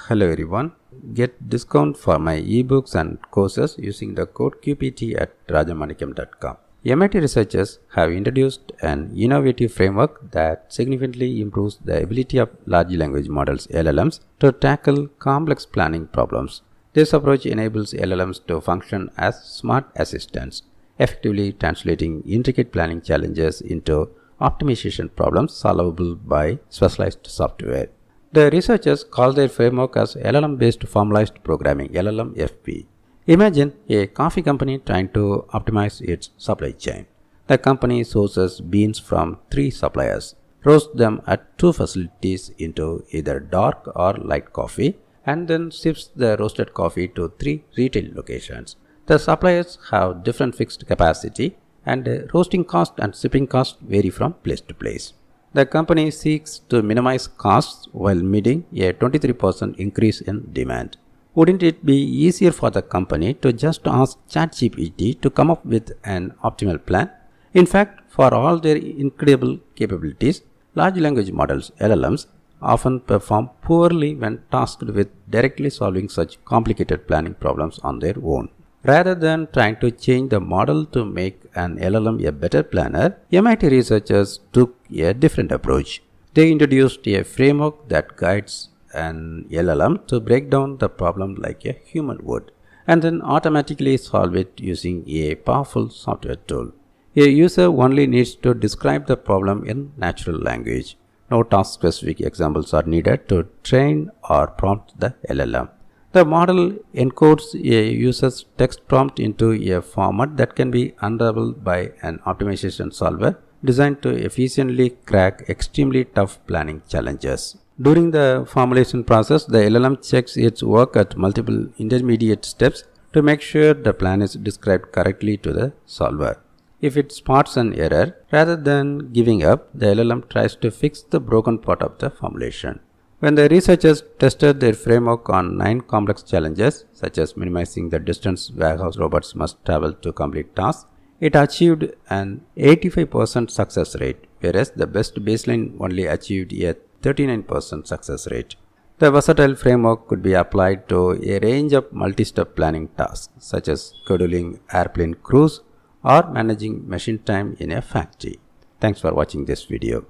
Hello everyone. Get discount for my ebooks and courses using the code QPT at rajamanikam.com. MIT researchers have introduced an innovative framework that significantly improves the ability of large language models LLMs to tackle complex planning problems. This approach enables LLMs to function as smart assistants, effectively translating intricate planning challenges into optimization problems solvable by specialized software. The researchers call their framework as LLM-based formalized programming (LLMFP). Imagine a coffee company trying to optimize its supply chain. The company sources beans from 3 suppliers, roasts them at 2 facilities into either dark or light coffee, and then ships the roasted coffee to 3 retail locations. The suppliers have different fixed capacity, and roasting cost and shipping cost vary from place to place. The company seeks to minimize costs while meeting a 23% increase in demand. Wouldn't it be easier for the company to just ask ChatGPT to come up with an optimal plan? In fact, for all their incredible capabilities, large language models (LLMs) often perform poorly when tasked with directly solving such complicated planning problems on their own. Rather than trying to change the model to make an LLM a better planner, MIT researchers took a different approach. They introduced a framework that guides an LLM to break down the problem like a human would, and then automatically solve it using a powerful software tool. A user only needs to describe the problem in natural language. No task-specific examples are needed to train or prompt the LLM. The model encodes a user's text prompt into a format that can be unraveled by an optimization solver designed to efficiently crack extremely tough planning challenges. During the formulation process, the LLM checks its work at multiple intermediate steps to make sure the plan is described correctly to the solver. If it spots an error, rather than giving up, the LLM tries to fix the broken part of the formulation. When the researchers tested their framework on 9 complex challenges, such as minimizing the distance warehouse robots must travel to complete tasks, it achieved an 85% success rate, whereas the best baseline only achieved a 39% success rate. The versatile framework could be applied to a range of multi-step planning tasks, such as scheduling airplane crews or managing machine time in a factory. Thanks for watching this video.